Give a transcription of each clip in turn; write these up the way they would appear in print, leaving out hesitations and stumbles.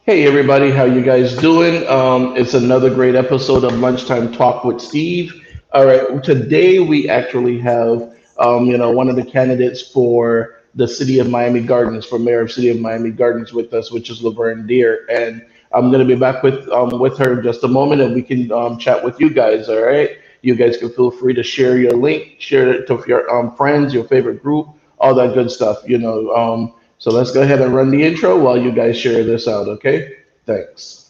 Hey everybody, how you guys doing? It's another great episode of Lunchtime Talk with Steve. All right, today we actually have one of the candidates for the City of Miami Gardens, for Mayor of City of Miami Gardens with us, which is Lavern Deer, and I'm going to be back with her in just a moment, and we can chat with you guys. All right, you guys can feel free to share your link, share it to your friends, your favorite group, all that good stuff. So let's go ahead and run the intro while you guys share this out, okay? Thanks.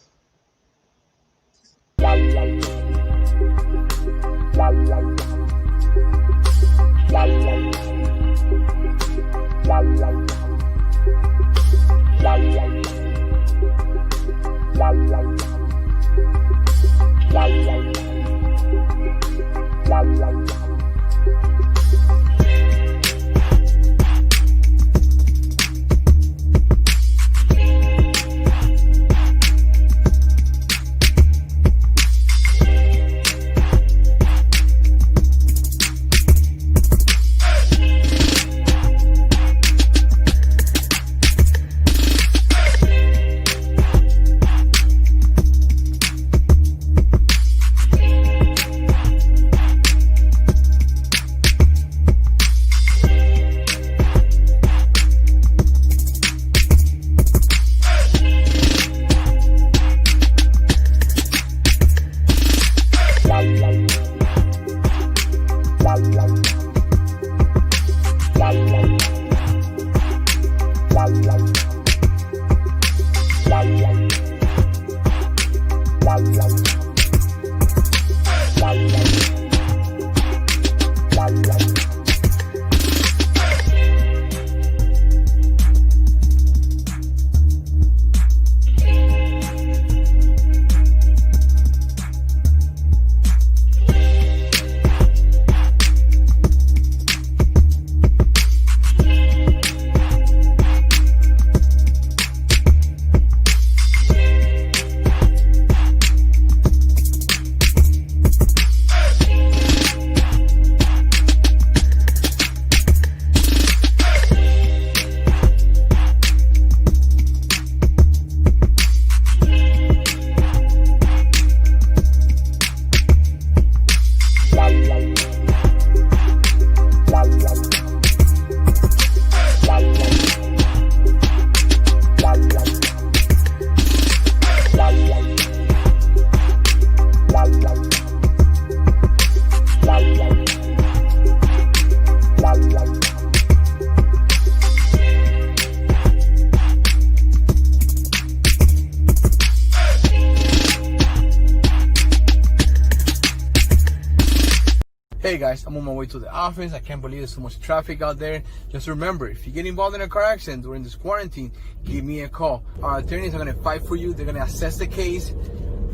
Hey guys, I'm on my way to the office. I can't believe there's so much traffic out there. Just remember, if you get involved in a car accident during this quarantine, give me a call. Our attorneys are going to fight for you. They're going to assess the case,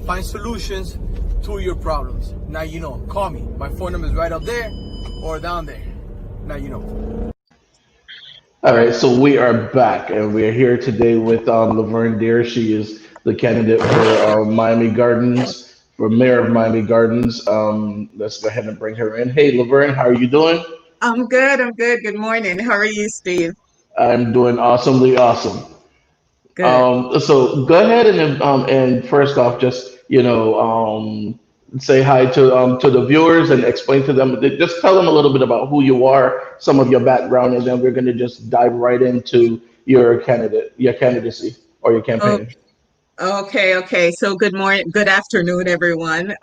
find solutions to your problems. Now you know, call me. My phone number is right up there or down there. Now you know. All right, so we are back, and we are here today with Laverne Deer. She is the candidate for Miami Gardens, for Mayor of Miami Gardens. Let's go ahead and bring her in. Hey, Laverne, how are you doing? I'm good. I'm good. Good morning. How are you, Steve? I'm doing awesomely awesome. Good. So go ahead and first off, just say hi to the viewers and explain to them. Just tell them a little bit about who you are, some of your background, and then we're going to just dive right into your candidacy or your Oh, campaign. okay. So good morning, good afternoon, everyone.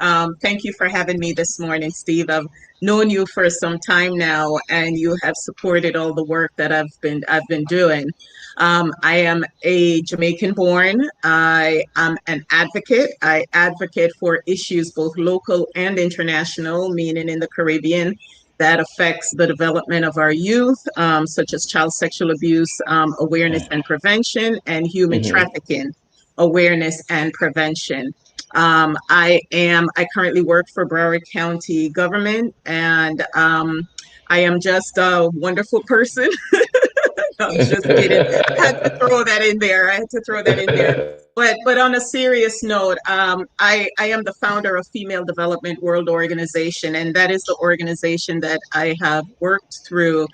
Thank you for having me this morning, Steve. I've known you for some time now, and you have supported all the work that I've been doing. I am a Jamaican born. I am an advocate. I advocate for issues both local and international, meaning in the Caribbean, that affects the development of our youth, such as child sexual abuse awareness and prevention, and human Hmm. trafficking awareness and prevention. I currently work for Broward County government, and I am just a wonderful person. I'm just kidding. I had to throw that in there. I had to throw that in there. But on a serious note, I am the founder of Female Development World Organization, and that is the organization that I have worked through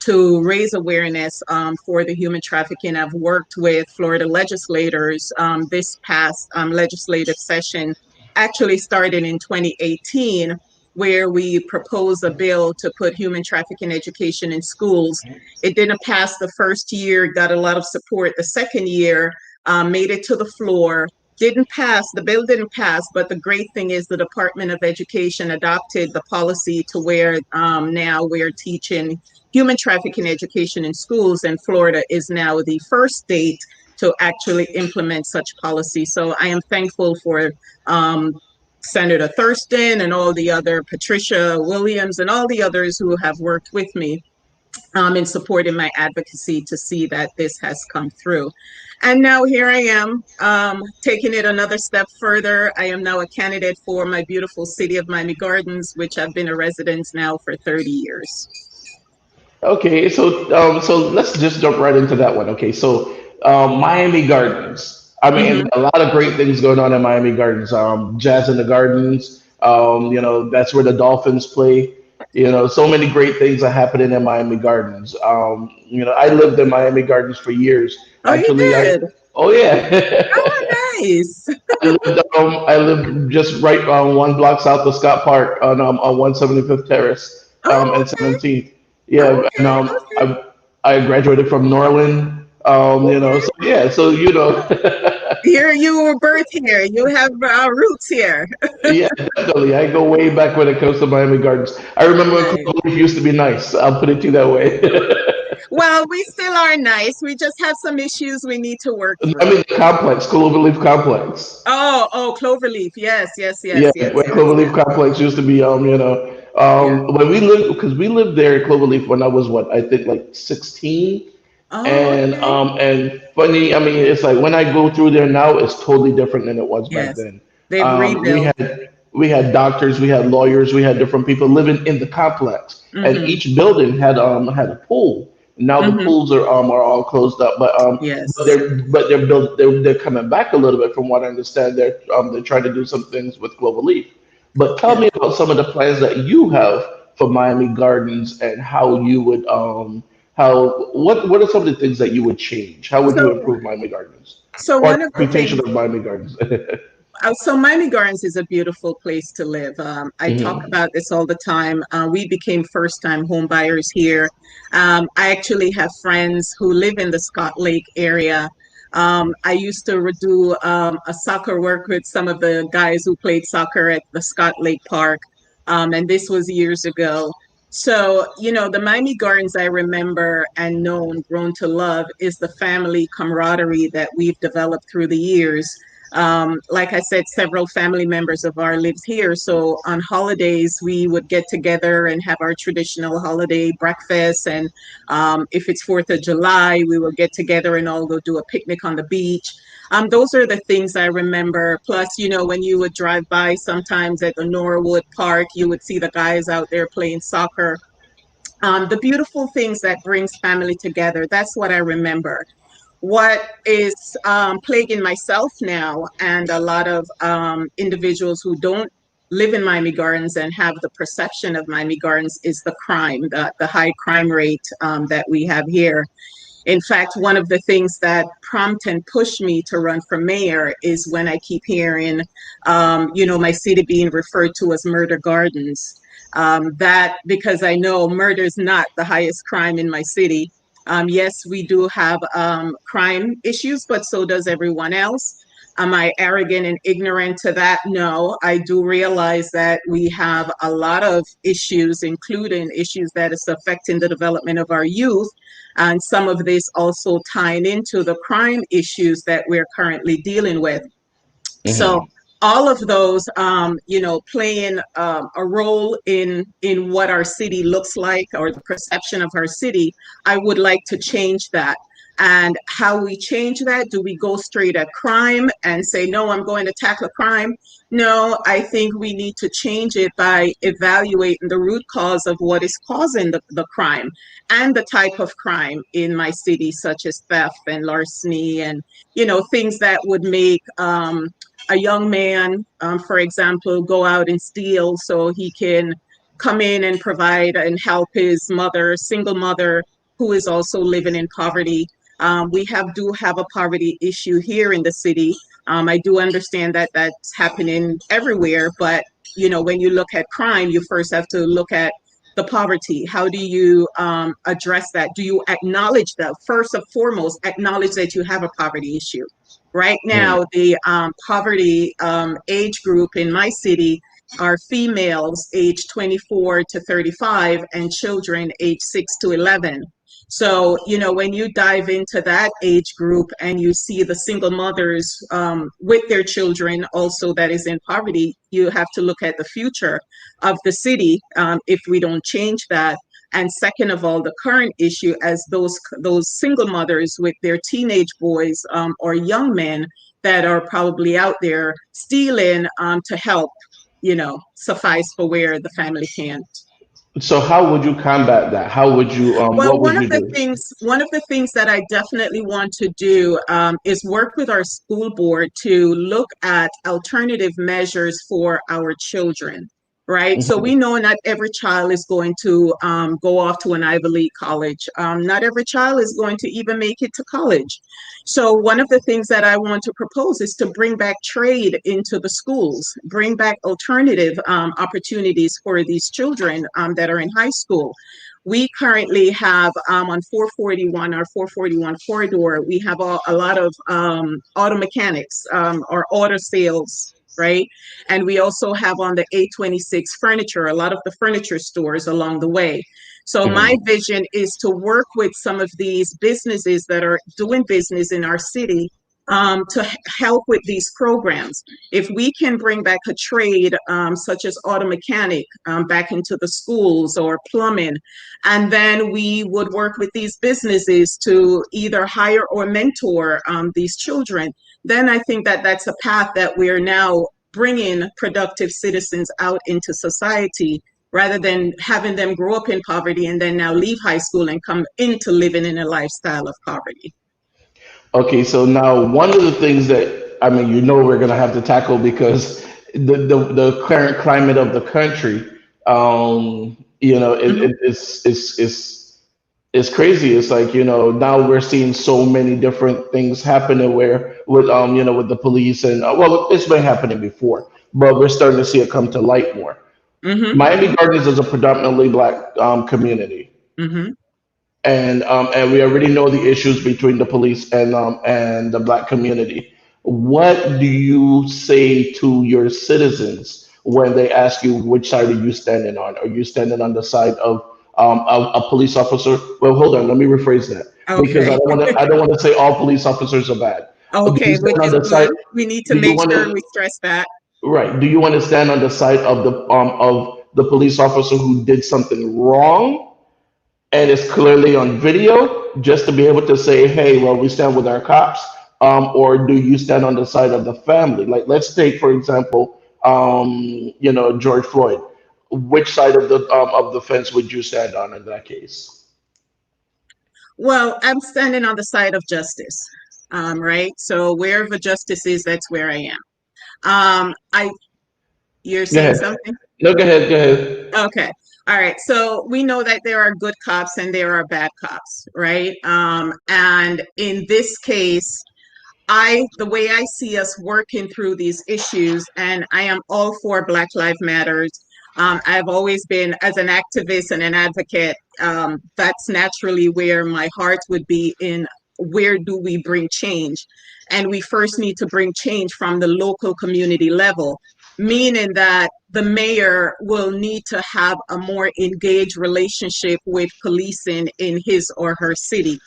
to raise awareness for the human trafficking. I've worked with Florida legislators. This past legislative session actually started in 2018, where we proposed a bill to put human trafficking education in schools. It didn't pass the first year, got a lot of support. The second year made it to the floor. Didn't pass, the bill didn't pass, but the great thing is the Department of Education adopted the policy to where now we're teaching human trafficking education in schools, and Florida is now the first state to actually implement such policy. So I am thankful for um, Senator Thurston and all the other, Patricia Williams and all the others who have worked with me in supporting my advocacy to see that this has come through. And now here I am, taking it another step further. I am now a candidate for my beautiful city of Miami Gardens, which I've been a resident now for 30 years. Okay, so let's just jump right into that one. Okay, so Miami Gardens. I mean, Hmm. a lot of great things going on in Miami Gardens. Jazz in the Gardens. That's where the Dolphins play. So many great things are happening in Miami Gardens. I lived in Miami Gardens for years. Oh, you Actually, did? oh yeah. Oh, nice. I lived just right one block south of Scott Park on 175th Terrace Oh, and okay. 17th. Yeah, and Okay. Okay. I graduated from Norland. So Okay. yeah, so Here you were birthed here. You have roots here. yeah, definitely. I go way back when it comes to Miami Gardens. I remember when Nice. Cloverleaf used to be nice. I'll put it to you that way. Well, we still are nice. We just have some issues we need to work I through. mean, the complex, Cloverleaf complex. Oh, oh, Cloverleaf. Yes, yes, yes, Yeah, yes, where yes, Cloverleaf yes. Complex used to be, Yeah. when we lived, because we lived there at Cloverleaf when I was what, I think like 16. Oh, okay. And funny, I mean, it's like when I go through there now, it's totally different than it was back Yes. then. They've Um, we rebuilt. had we had doctors, we had lawyers, we had different people living in the complex, and Mm-hmm. each building had a pool. Now the Mm-hmm. pools are all closed up, but Yes. they're coming back a little bit from what I understand. They're trying to do some things with Cloverleaf. But tell Yeah. me about some of the plans that you have for Miami Gardens and how you would how what are some of the things that you would change? How would you So, improve Miami Gardens so or the one of the reputation things. of Miami Gardens? So Miami Gardens is a beautiful place to live. I talk Hmm. about this all the time. We became first-time home buyers here. I actually have friends who live in the Scott Lake area. I used to do a soccer work with some of the guys who played soccer at the Scott Lake Park, and this was years ago. So, the Miami Gardens I remember and known, grown to love, is the family camaraderie that we've developed through the years. Like I said, several family members of ours lives here. So on holidays, we would get together and have our traditional holiday breakfast. And if it's 4th of July, we will get together and all go do a picnic on the beach. Those are the things I remember. Plus, when you would drive by sometimes at the Norwood Park, you would see the guys out there playing soccer. The beautiful things that brings family together. That's what I remember. What is plaguing myself now and a lot of individuals who don't live in Miami Gardens and have the perception of Miami Gardens is the crime, the high crime rate that we have here. In fact, one of the things that prompt and push me to run for mayor is when I keep hearing, my city being referred to as murder gardens. That because I know murder is not the highest crime in my city. Yes, we do have crime issues, but so does everyone else. Am I arrogant and ignorant to that? No, I do realize that we have a lot of issues, including issues that is affecting the development of our youth, and some of this also tying into the crime issues that we're currently dealing with. So Hmm. all of those, playing a role in what our city looks like or the perception of our city. I would like to change that. And how we change that? Do we go straight at crime and say, no, I'm going to tackle crime? No, I think we need to change it by evaluating the root cause of what is causing the crime and the type of crime in my city, such as theft and larceny and, things that would make a young man, for example, go out and steal so he can come in and provide and help his mother, single mother. who is also living in poverty. We do have a poverty issue here in the city. I do understand that that's happening everywhere, but when you look at crime, you first have to look at the poverty. How do you address that? Do you acknowledge that? First and foremost, acknowledge that you have a poverty issue. Right Mm. now, the poverty age group in my city are females age 24 to 35 and children age 6 to 11. So, when you dive into that age group and you see the single mothers with their children also that is in poverty, you have to look at the future of the city if we don't change that. And second of all, the current issue as those single mothers with their teenage boys or young men that are probably out there stealing to help, suffice for where the family can't. So how would you combat that? How would you Well, what would you do? one of the things that I definitely want to do is work with our school board to look at alternative measures for our children. Right. So Mhm. we know not every child is going to go off to an Ivy League college. Not every child is going to even make it to college. So one of the things that I want to propose is to bring back trade into the schools, bring back alternative opportunities for these children that are in high school. We currently have on 441, our 441 corridor, we have a lot of auto mechanics or auto sales, right? And we also have on the 826 furniture, a lot of the furniture stores along the way. So my Mhm. vision is to work with some of these businesses that are doing business in our city to help with these programs. If we can bring back a trade such as auto mechanic back into the schools or plumbing, and then we would work with these businesses to either hire or mentor these children, then I think that that's a path that we're now bringing productive citizens out into society rather than having them grow up in poverty and then now leave high school and come into living in a lifestyle of poverty. Okay, so now one of the things that I mean, we're gonna have to tackle because the current climate of the country, Mhm. it's crazy. It's like now we're seeing so many different things happening where with with the police and well, it's been happening before, but we're starting to see it come to light more. Mhm. Miami Gardens is a predominantly black community, Mhm. and we already know the issues between the police and the black community. What do you say to your citizens when they ask you which side are you standing on? Are you standing on the side of a police officer? Well, hold on, let me rephrase that because Okay. I don't want to say all police officers are bad. Do you Okay, which stand on is the side? good. We need to Do you make want sure to we stress that. right? Do you want to stand on the side of the police officer who did something wrong? And it's clearly on video just to be able to say, hey, well, we stand with our cops, or do you stand on the side of the family? Like, let's take, for example, George Floyd. Which side of the fence would you stand on in that case? Well, I'm standing on the side of justice, right? So wherever justice is, that's where I am. You're Go saying ahead. something? No, go ahead. Go ahead. Okay. All right. So we know that there are good cops and there are bad cops, right? And in this case, the way I see us working through these issues, and I am all for Black Lives Matters. I've always been, as an activist and an advocate, that's naturally where my heart would be in where do we bring change? And we first need to bring change from the local community level, meaning that the mayor will need to have a more engaged relationship with policing in his or her city.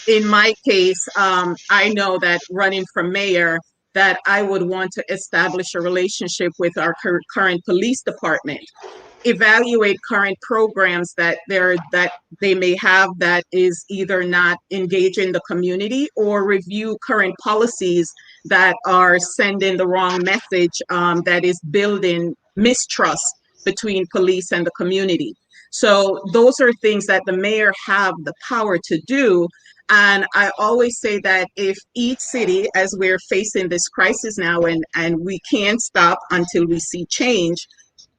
In my case, I know that running for mayor, that I would want to establish a relationship with our current police department, evaluate current programs that they may have that is either not engaging the community, or review current policies that are sending the wrong message, that is building mistrust between police and the community. So those are things that the mayor have the power to do. And I always say that if each city, as we're facing this crisis now, and we can't stop until we see change,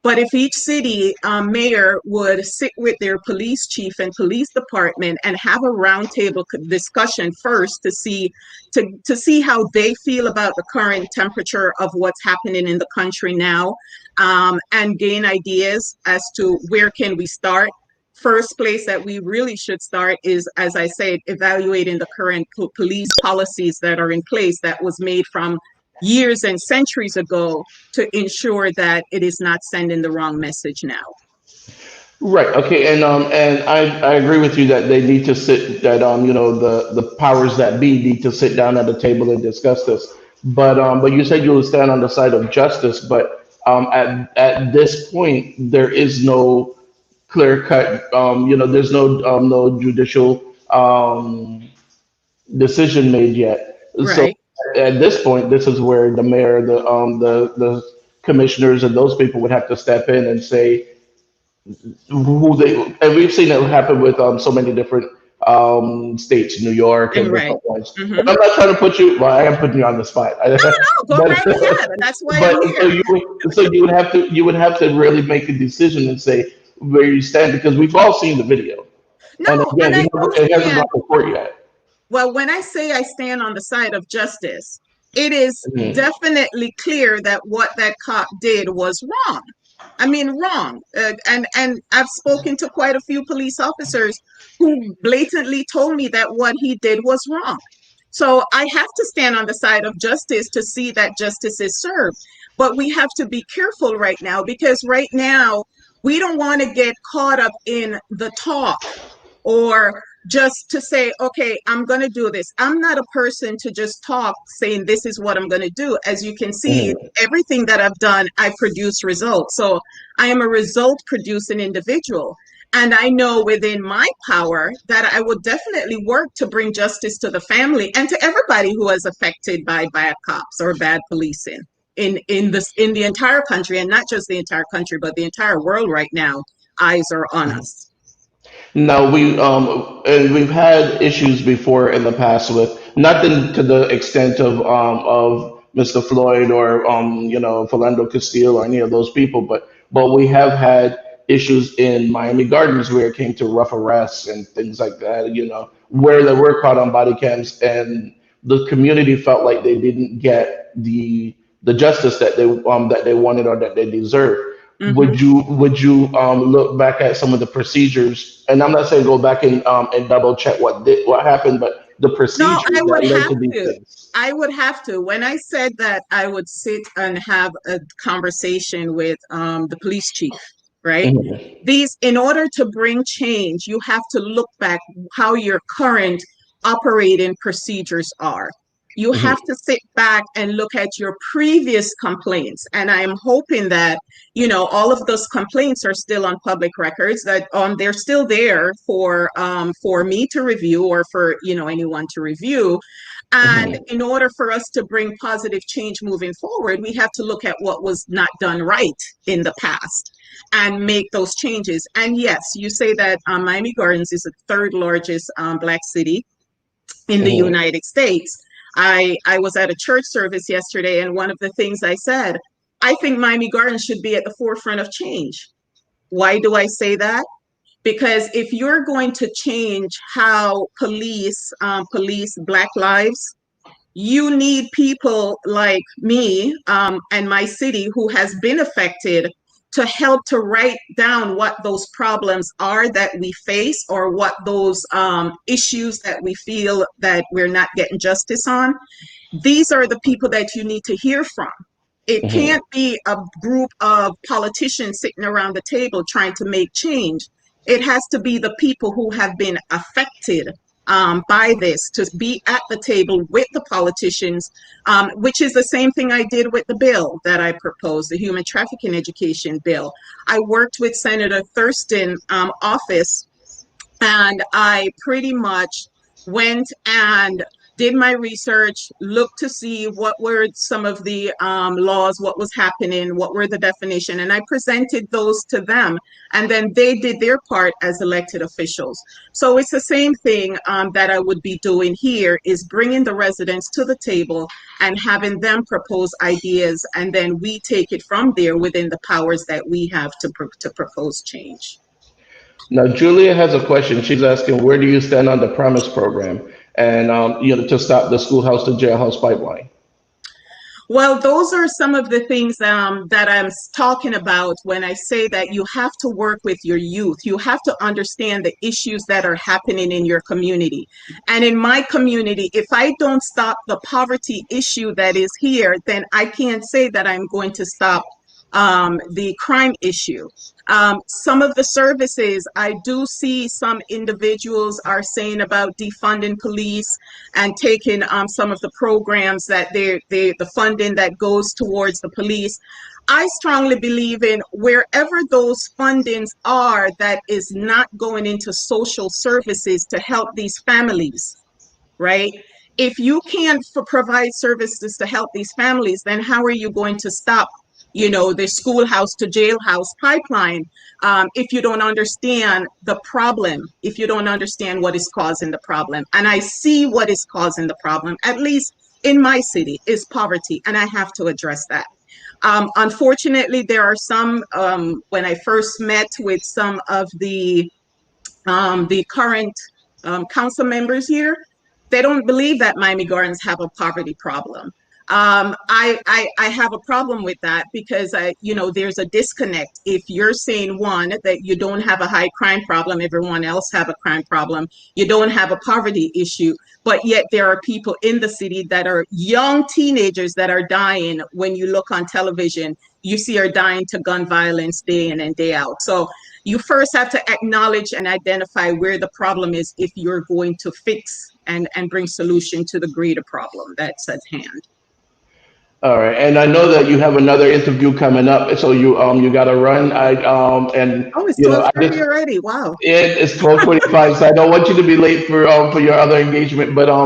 But if each city mayor would sit with their police chief and police department and have a roundtable discussion first to see how they feel about the current temperature of what's happening in the country now, and gain ideas as to where can we start. First place that we really should start is, as I said, evaluating the current police policies that are in place that was made from years and centuries ago to ensure that it is not sending the wrong message now. Right. Okay. And I agree with you that they need to sit that the powers that be need to sit down at the table and discuss this. But you said you will stand on the side of justice. But at this point, there is no clear cut. There's no judicial decision made yet. So Right. at this point, this is where the mayor, the commissioners, and those people would have to step in and say who they. And we've seen it happen with so many different states, New York and Right. different ones. Hmm. And I'm not trying to put you. Well, I am putting you on the spot. No, no, go but right ahead. That's why I'm but here. so you would have to really make a decision and say where you stand because we've all seen the video. And No, again, and I it hasn't gone understand. to court yet. Well, when I say I stand on the side of justice, it is Mhm. definitely clear that what that cop did was wrong. I mean, wrong. And I've spoken to quite a few police officers who blatantly told me that what he did was wrong. So I have to stand on the side of justice to see that justice is served. But we have to be careful right now because right now we don't want to get caught up in the talk or just to say, okay, I'm going to do this. I'm not a person to just talk saying this is what I'm going to do. As you can see, Mhm. everything that I've done, I produce results. So I am a result producing individual. And I know within my power that I will definitely work to bring justice to the family and to everybody who is affected by bad cops or bad policing in the entire country, and not just the entire country, but the entire world right now. Eyes are on us. No, and we've had issues before in the past with nothing to the extent of Mr. Floyd or Philando Castile or any of those people, but we have had issues in Miami Gardens where it came to rough arrests and things like that, where they were caught on body cams and the community felt like they didn't get the justice that they wanted or that they deserved. Mhm. Would you look back at some of the procedures? And I'm not saying go back and double check what happened, but the No, I procedures that would led have to these to. things. I would have to. When I said that I would sit and have a conversation with the police chief, right? Mhm, These, in order to bring change, you have to look back how your current operating procedures are. You have mhm, to sit back and look at your previous complaints. And I am hoping that, all of those complaints are still on public records, that they're still there for me to review or for, anyone to review. And mhm, in order for us to bring positive change moving forward, we have to look at what was not done right in the past and make those changes. And yes, you say that Miami Gardens is the third largest Black city in the mhm, United States. I was at a church service yesterday, and one of the things I said, I think Miami Gardens should be at the forefront of change. Why do I say that? Because if you're going to change how police Black lives, you need people like me and my city who has been affected to help to write down what those problems are that we face or what those issues that we feel that we're not getting justice on. These are the people that you need to hear from. It mhm, can't be a group of politicians sitting around the table trying to make change. It has to be the people who have been affected by this to be at the table with the politicians, which is the same thing I did with the bill that I proposed, the human trafficking education bill. I worked with Senator Thurston office, and I pretty much went and did my research, looked to see what were some of the laws, what was happening, what were the definition, and I presented those to them. And then they did their part as elected officials. So it's the same thing that I would be doing here, is bringing the residents to the table and having them propose ideas, and then we take it from there within the powers that we have to propose change. Now, Julia has a question. She's asking, where do you stand on the promise program and to stop the schoolhouse to jailhouse pipeline? Well, those are some of the things that I'm talking about when I say that you have to work with your youth. You have to understand the issues that are happening in your community. And in my community, if I don't stop the poverty issue that is here, then I can't say that I'm going to stop the crime issue. Some of the services, I do see some individuals are saying about defunding police and taking some of the programs that the funding that goes towards the police. I strongly believe in wherever those fundings are that is not going into social services to help these families, right? If you can't provide services to help these families, then how are you going to stop, the schoolhouse to jailhouse pipeline, if you don't understand the problem, if you don't understand what is causing the problem? And I see what is causing the problem, at least in my city, is poverty, and I have to address that. Unfortunately, there are some, when I first met with some of the current council members here, they don't believe that Miami Gardens have a poverty problem. I have a problem with that because there's a disconnect. If you're saying, one, that you don't have a high crime problem, everyone else have a crime problem, you don't have a poverty issue, but yet there are people in the city that are young teenagers that are dying. When you look on television, you see are dying to gun violence day in and day out. So you first have to acknowledge and identify where the problem is if you're going to fix and bring solution to the greater problem that's at hand. All right, and I know that you have another interview coming up, so you got to run. Oh, it's I 12:30 just already. Wow. it's 12:25, so I don't want you to be late for your other engagement. What's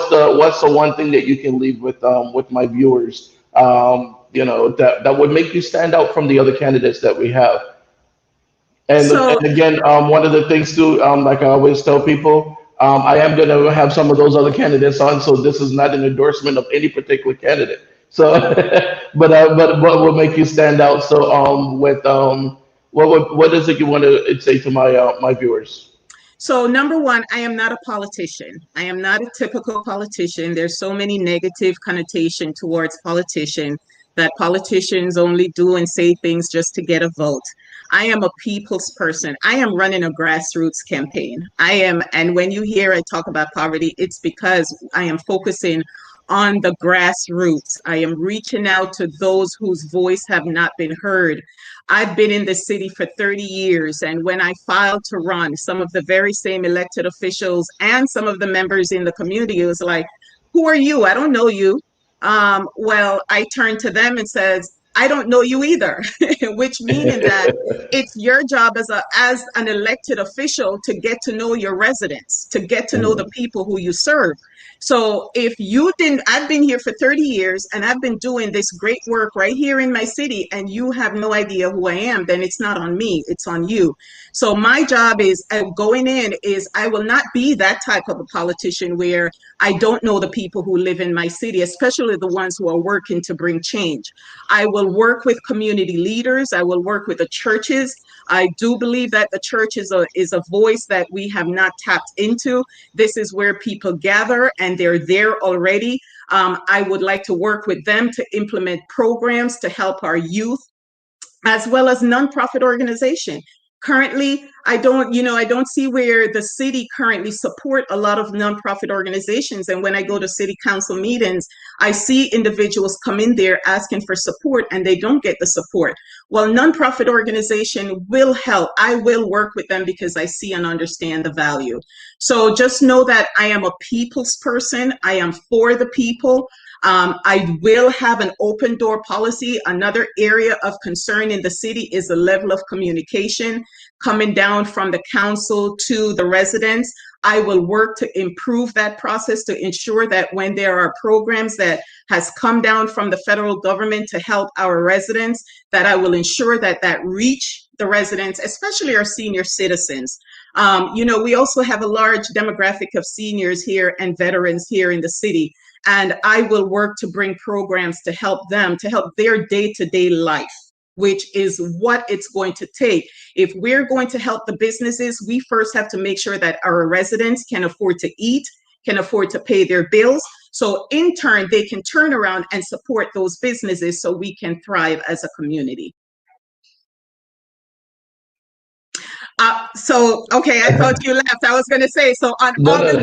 the one thing that you can leave with my viewers, that would make you stand out from the other candidates that we have? So And again, one of the things too, like I always tell people, I am going to have some of those other candidates on, so this is not an endorsement of any particular candidate. So, but what will make you stand out? So, what is it you want to say to my viewers? So number one, I am not a politician. I am not a typical politician. There's so many negative connotation towards politician, that politicians only do and say things just to get a vote. I am a people's person. I am running a grassroots campaign. I am, and when you hear I talk about poverty, it's because I am focusing on the grassroots. I am reaching out to those whose voice have not been heard. I've been in the city for 30 years, and when I filed to run, some of the very same elected officials and some of the members in the community was like, "Who are you? I don't know you." Well, I turned to them and says, "I don't know you either," which meaning that it's your job as an elected official to get to know your residents, to get to know the people who you serve. So if you didn't, I've been here for 30 years and I've been doing this great work right here in my city, and you have no idea who I am, then it's not on me, it's on you. So my job is going in is I will not be that type of a politician where I don't know the people who live in my city, especially the ones who are working to bring change. I will work with community leaders. I will work with the churches. I do believe that the church is a voice that we have not tapped into. This is where people gather and they're there already. I would like to work with them to implement programs to help our youth, as well as nonprofit organization. Currently, I don't see where the city currently support a lot of nonprofit organizations. And when I go to city council meetings, I see individuals come in there asking for support and they don't get the support. Well, nonprofit organization will help. I will work with them because I see and understand the value. So just know that I am a people's person. I am for the people. I will have an open door policy. Another area of concern in the city is the level of communication coming down from the council to the residents. I will work to improve that process to ensure that when there are programs that has come down from the federal government to help our residents, that I will ensure that that reach the residents, especially our senior citizens. We also have a large demographic of seniors here and veterans here in the city, and I will work to bring programs to help them, to help their day-to-day life, which is what it's going to take. If we're going to help the businesses, we first have to make sure that our residents can afford to eat, can afford to pay their bills. So in turn, they can turn around and support those businesses so we can thrive as a community. Okay, I thought you left. I was going to say, so on No, no, no.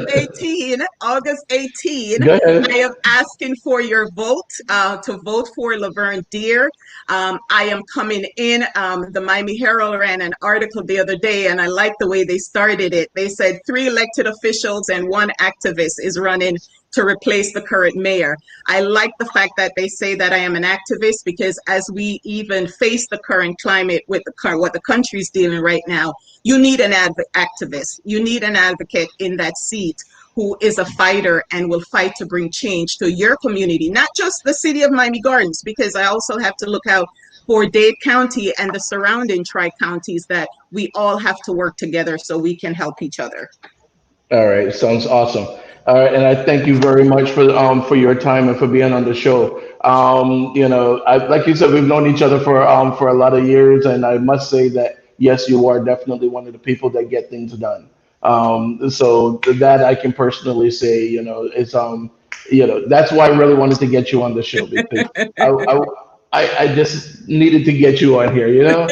August 18, Go ahead. I am asking for your vote to vote for Lavern Deer. I am coming in. The Miami Herald ran an article the other day, and I like the way they started it. They said 3 elected officials and 1 activist is running to replace the current mayor. I like the fact that they say that I am an activist, because as we even face the current climate with what the country's dealing right now, you need an activist. You need an advocate in that seat who is a fighter and will fight to bring change to your community, not just the city of Miami Gardens, because I also have to look out for Dade County and the surrounding tri-counties, that we all have to work together so we can help each other. All right, sounds awesome. All right, and I thank you very much for your time and for being on the show. Like you said, we've known each other for a lot of years, and I must say that yes, you are definitely one of the people that get things done. So that I can personally say, it's that's why I really wanted to get you on the show, because I I, I just needed to get you on here. Well,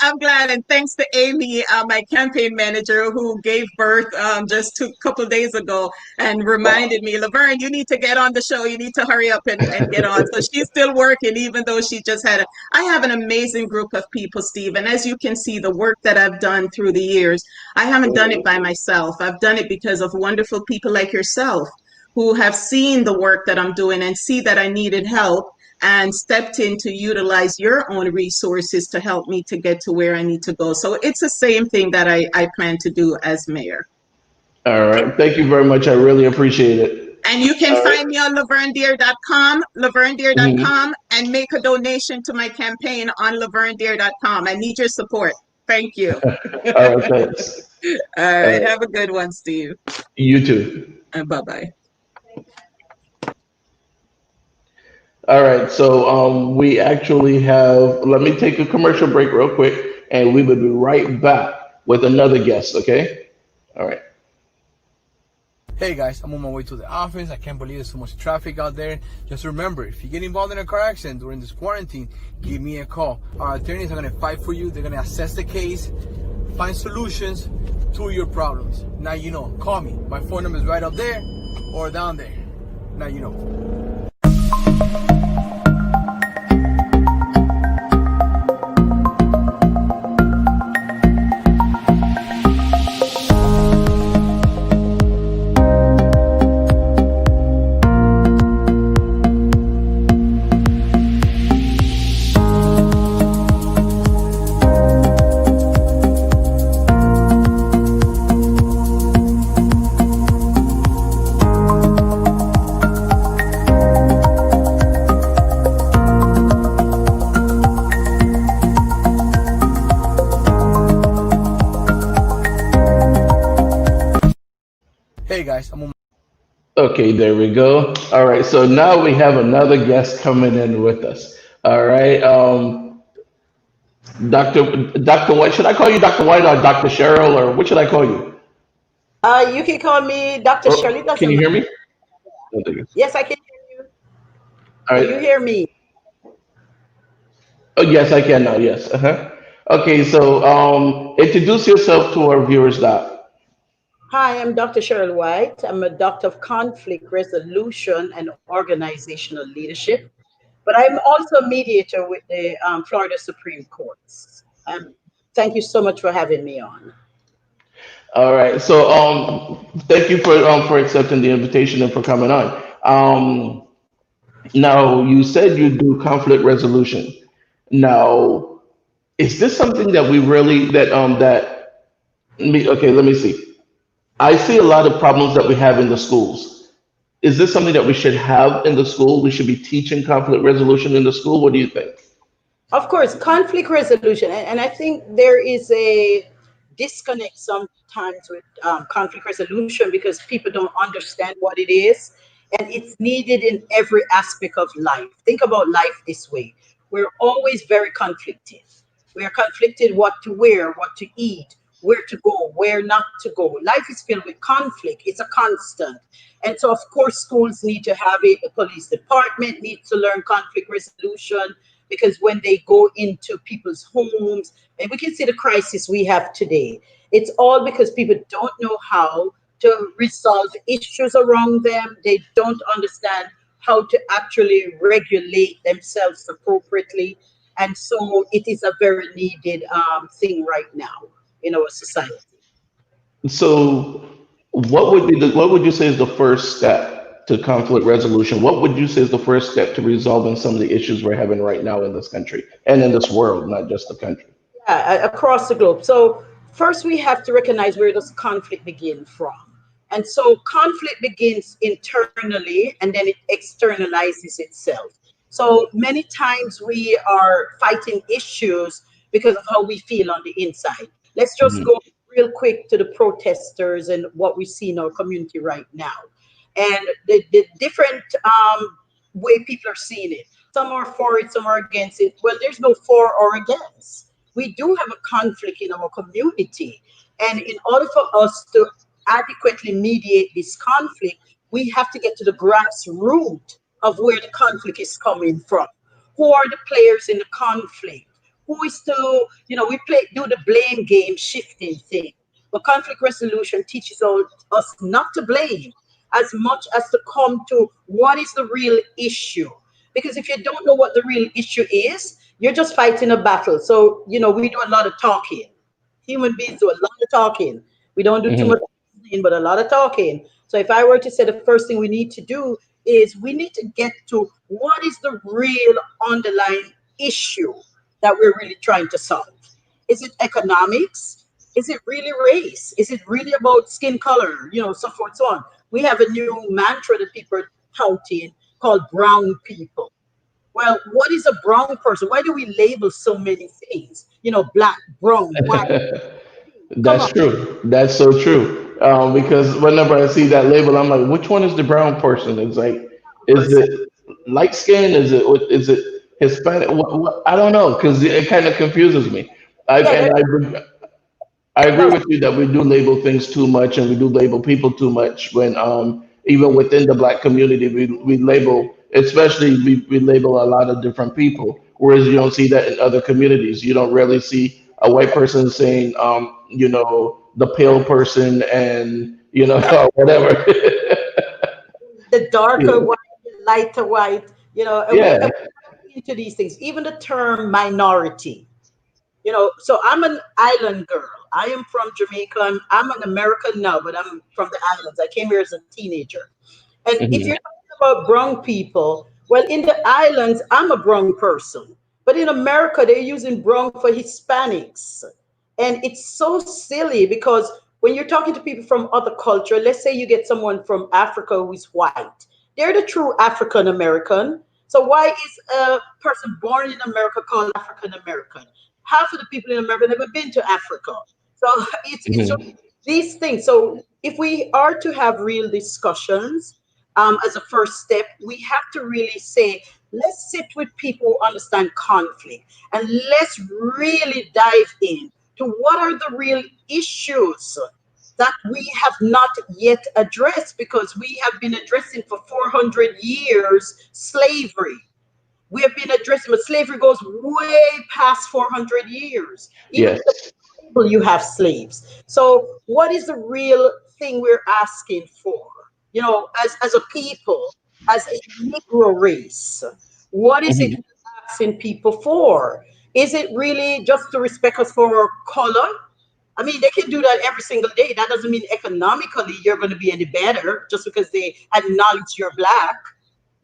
I'm glad, and thanks to Amy, my campaign manager, who gave birth just a couple of days ago, and reminded me, Laverne, you need to get on the show. You need to hurry up and get on. So she's still working, even though she just had I have an amazing group of people, Steve, and as you can see, the work that I've done through the years, I haven't done it by myself. I've done it because of wonderful people like yourself, who have seen the work that I'm doing and see that I needed help, and stepped in to utilize your own resources to help me to get to where I need to go. So it's the same thing that I plan to do as mayor. All right, thank you very much. I really appreciate it. And you can All right. find me on laverndeer.com, Mhm. laverndeer.com, and make a donation to my campaign on laverndeer.com. I need your support. Thank you. All right, thanks. All All right. right, Have a good one, Steve. you too. Bye bye. All right, so we actually have. Let me take a commercial break real quick, and we will be right back with another guest. Okay. All right. Hey guys, I'm on my way to the office. I can't believe there's so much traffic out there. Just remember, if you get involved in a car accident during this quarantine, give me a call. Our attorneys are going to fight for you. They're going to assess the case, find solutions to your problems. Now you know. Call me. My phone number is right up there or down there. Now you know. Hey guys, I'm on. Okay, there we go. All right, so now we have another guest coming in with us. All right, Doctor White. Should I call you Doctor White or Doctor Cheryl, or what should I call you? You can call me Dr. Shirley. Oh, can Doesn't you matter. hear me? Oh, there you go. Yes, I can hear you. All Can you right. hear me? Oh, yes, I can now. Yes. Uh-huh. Okay, so introduce yourself to our viewers, Doc. Hi, I'm Dr. Cheryl White. I'm a doctor of conflict resolution and organizational leadership, but I'm also a mediator with the Florida Supreme Courts. Thank you so much for having me on. All right. So thank you for accepting the invitation and for coming on. Now you said you do conflict resolution. Now, is this something that we really that Okay, let me see. I see a lot of problems that we have in the schools. Is this something that we should have in the school? We should be teaching conflict resolution in the school. What do you think? Of course, conflict resolution, and I think there is a disconnect sometimes with conflict resolution because people don't understand what it is, and it's needed in every aspect of life. Think about life this way: we're always very conflicted. We are conflicted what to wear, what to eat, where to go, where not to go. Life is filled with conflict. It's a constant. And so, of course, schools need to have it. The police department needs to learn conflict resolution because when they go into people's homes, and we can see the crisis we have today, it's all because people don't know how to resolve issues around them. They don't understand how to actually regulate themselves appropriately. And so it is a very needed thing right now in our society. So, what would you say is the first step to conflict resolution? What would you say is the first step to resolving some of the issues we're having right now in this country and in this world, not just the country? Across the globe. So first we have to recognize where does conflict begin from. And so conflict begins internally and then it externalizes itself. So many times we are fighting issues because of how we feel on the inside. Let's just Mhm. go real quick to the protesters and what we see in our community right now. And the different way people are seeing it. Some are for it, some are against it. Well, there's no for or against. We do have a conflict in our community. And in order for us to adequately mediate this conflict, we have to get to the grassroots of where the conflict is coming from. Who are the players in the conflict? Who is to, we play do the blame game shifting thing. But conflict resolution teaches us not to blame as much as to come to what is the real issue. Because if you don't know what the real issue is, you're just fighting a battle. So, we do a lot of talking. Human beings do a lot of talking. We don't do too much Mhm. listening, but a lot of talking. So if I were to say the first thing we need to do is we need to get to what is the real underlying issue that we're really trying to solve. Is it economics? Is it really race? Is it really about skin color? So forth, so on. We have a new mantra that people are touting called brown people. Well, what is a brown person? Why do we label so many things? Black, brown, white. Come That's on. true. That's so true. Because whenever I see that label, I'm like, which one is the brown person? It's like, is Person. it light skin? Is it Hispanic? I don't know because it kind of confuses me. I Yeah, and I agree no, with you that we do label things too much and we do label people too much when even within the black community we label especially we label a lot of different people whereas you don't see that in other communities. You don't really see a white person saying the pale person and or whatever. the darker Yeah. white, the lighter white, and we Yeah. into these things. Even the term minority. So I'm an island girl. I am from Jamaica. I'm an American now, but I'm from the islands. I came here as a teenager. And if you're Mhm. talking about brown people, well, in the islands, I'm a brown person. But in America, they're using brown for Hispanics. And it's so silly because when you're talking to people from other culture, let's say you get someone from Africa who is white, they're the true African American. So why is a person born in America called African American? Half of the people in America never been to Africa. So it's just Mhm. these things. So if we are to have real discussions, as a first step, we have to really say, let's sit with people who understand conflict and let's really dive in to what are the real issues that we have not yet addressed because we have been addressing for 400 years slavery. We have been addressing, but slavery goes way past 400 years. Even in the Yes. Bible, you have slaves. So, what is the real thing we're asking for? As a people, as a Negro race, what is it Mhm. we're asking people for? Is it really just to respect us for our color? I mean, they can do that every single day. That doesn't mean economically you're going to be any better just because they acknowledge you're black.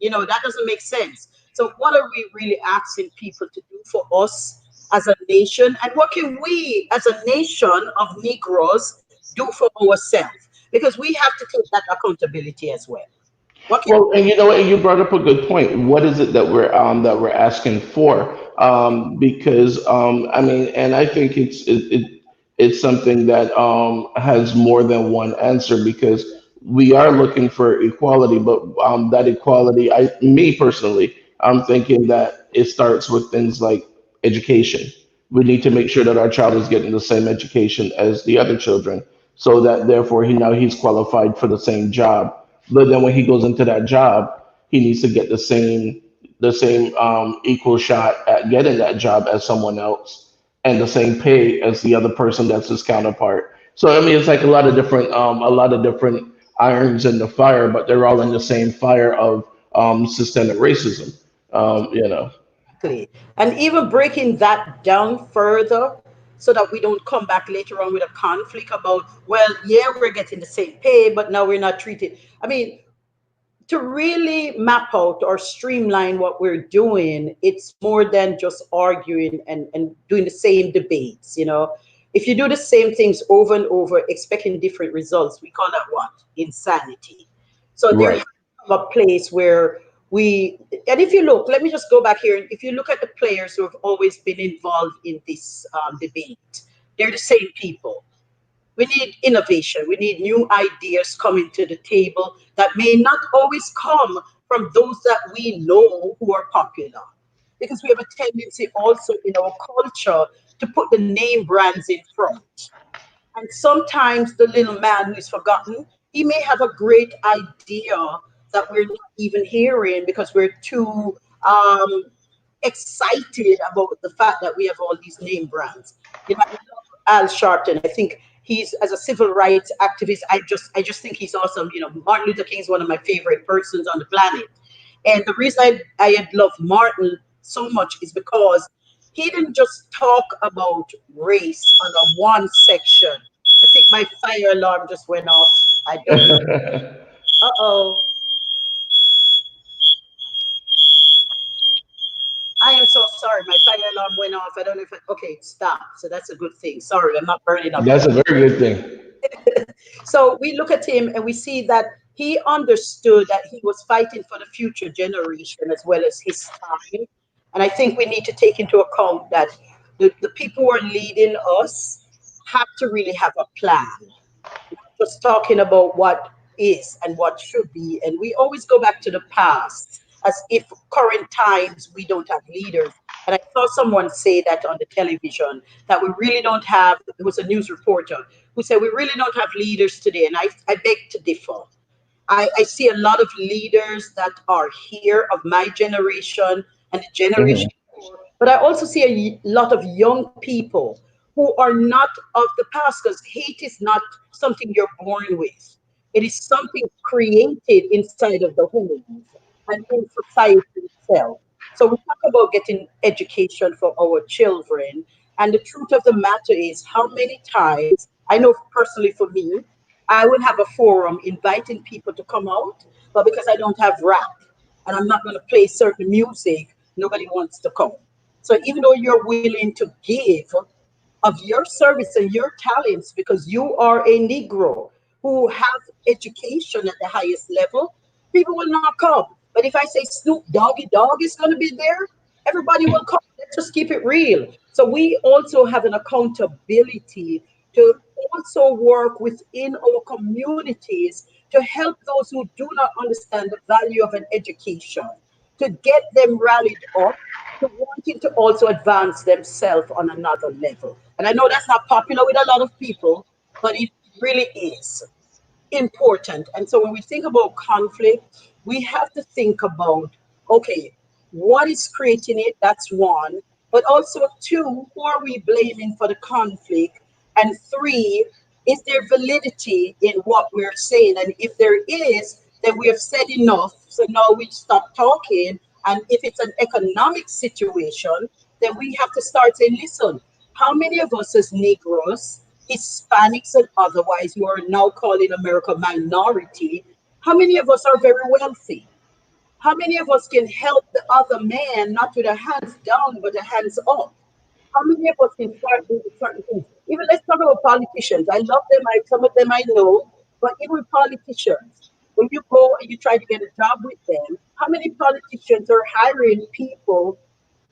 That doesn't make sense. So, what are we really asking people to do for us as a nation, and what can we as a nation of Negroes do for ourselves? Because we have to take that accountability as well. What can Well, and you know what? You brought up a good point. What is it that we're asking for? Because I mean, and I think it's something that has more than one answer because we are looking for equality, but that equality, me personally, I'm thinking that it starts with things like education. We need to make sure that our child is getting the same education as the other children, so that therefore he's qualified for the same job. But then when he goes into that job, he needs to get the same equal shot at getting that job as someone else, and the same pay as the other person that's his counterpart. So I mean, it's like a lot of different irons in the fire, but they're all in the same fire of systemic racism. You know. exactly? And even breaking that down further so that we don't come back later on with a conflict about, well, yeah, we're getting the same pay, but now we're not treated. I mean, to really map out or streamline what we're doing, it's more than just arguing and doing the same debates, you know. If you do the same things over and over, expecting different results, we call that what? Insanity. So there has Right. to come a place where we, and if you look, let me just go back here. If you look at the players who have always been involved in this debate, they're the same people. We need innovation. We need new ideas coming to the table that may not always come from those that we know who are popular. Because we have a tendency also in our culture to put the name brands in front. And sometimes the little man who is forgotten, he may have a great idea that we're not even hearing because we're too um, excited about the fact that we have all these name brands. You know, I love Al Sharpton. I think he's as a civil rights activist. I just think he's awesome. You know, Martin Luther King is one of my favorite persons on the planet. And the reason I had loved Martin so much is because he didn't just talk about race on a one section. I think my fire alarm just went off. I don't know. Uh oh. I am so sorry. My fire alarm went off. I don't know if okay, stop. So that's a good thing. Sorry, I'm not burning up. That's a very good thing. So we look at him and we see that he understood that he was fighting for the future generation as well as his time. And I think we need to take into account that the people who are leading us have to really have a plan, just talking about what is and what should be. And we always go back to the past as if current times we don't have leaders. And I saw someone say that on the television that we really don't have, it was a news reporter who said we really don't have leaders today. And I beg to differ. I see a lot of leaders that are here of my generation and the generation Mhm. before, but I also see lot of young people who are not of the past because hate is not something you're born with. It is something created inside of the homes and in society itself. So we talk about getting education for our children. And the truth of the matter is, how many times, I know personally for me, I would have a forum inviting people to come out, but because I don't have rap and I'm not going to play certain music, nobody wants to come. So even though you're willing to give of your service and your talents because you are a Negro who have education at the highest level, people will not come. But if I say Snoop Doggy Dogg is going to be there, everybody will come. Let's just keep it real. So we also have an accountability to also work within our communities to help those who do not understand the value of an education, to get them rallied up to wanting to also advance themselves on another level. And I know that's not popular with a lot of people, but it really is important. And so when we think about conflict, we have to think about okay, what is creating it? That's one. But also, two, who are we blaming for the conflict? And three, is there validity in what we're saying? And if there is, then we have said enough. So now we stop talking. And if it's an economic situation, then we have to start saying, listen, how many of us as Negroes, Hispanics, and otherwise who are now calling America minority, how many of us are very wealthy? How many of us can help the other man, not with a hands down, but a hands up? how many of us can start doing certain things? Even let's talk about politicians. I love them. Some of them I know, but even politicians, when you go and you try to get a job with them, how many politicians are hiring people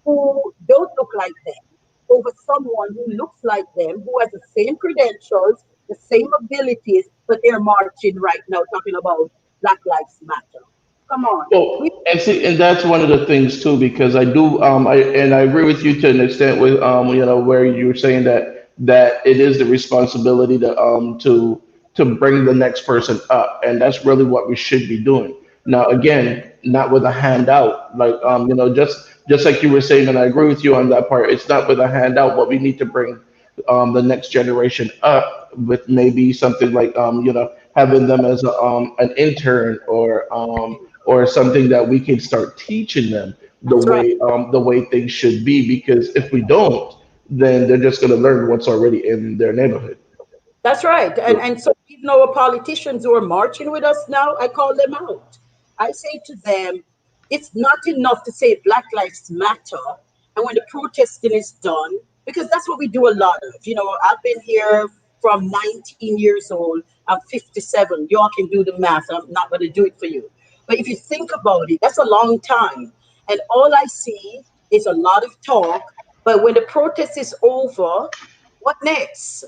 who don't look like them over someone who looks like them, who has the same credentials, the same abilities, but they're marching right now talking about Black Lives Matter. Come on. We Well, and see, and that's one of the things too, because I agree with you to an extent with, where you were saying that it is the responsibility to bring the next person up, and that's really what we should be doing. Now, again, not with a handout, like, just like you were saying, and I agree with you on that part. It's not with a handout, but we need to bring the next generation up with maybe something like, having them as an intern, or something that we can start teaching them that's right. the way things should be. Because if we don't, then they're just going to learn what's already in their neighborhood. That's right. And so even our politicians who are marching with us now, I call them out. I say to them, it's not enough to say Black Lives Matter. And when the protesting is done, because that's what we do a lot of. I've been here from 19 years old. I'm 57. Y'all can do the math. I'm not going to do it for you. But if you think about it, that's a long time. And all I see is a lot of talk. But when the protest is over, what next?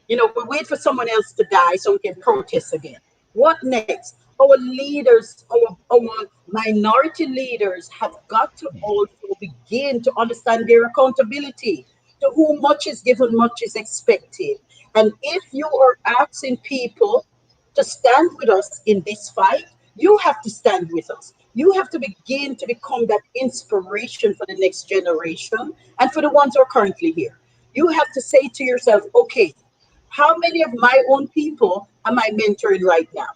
We wait for someone else to die so we can protest again. What next? Our leaders, our minority leaders have got to also begin to understand their accountability. To whom much is given, much is expected. And if you are asking people to stand with us in this fight, you have to stand with us. You have to begin to become that inspiration for the next generation and for the ones who are currently here. You have to say to yourself, okay, how many of my own people am I mentoring right now?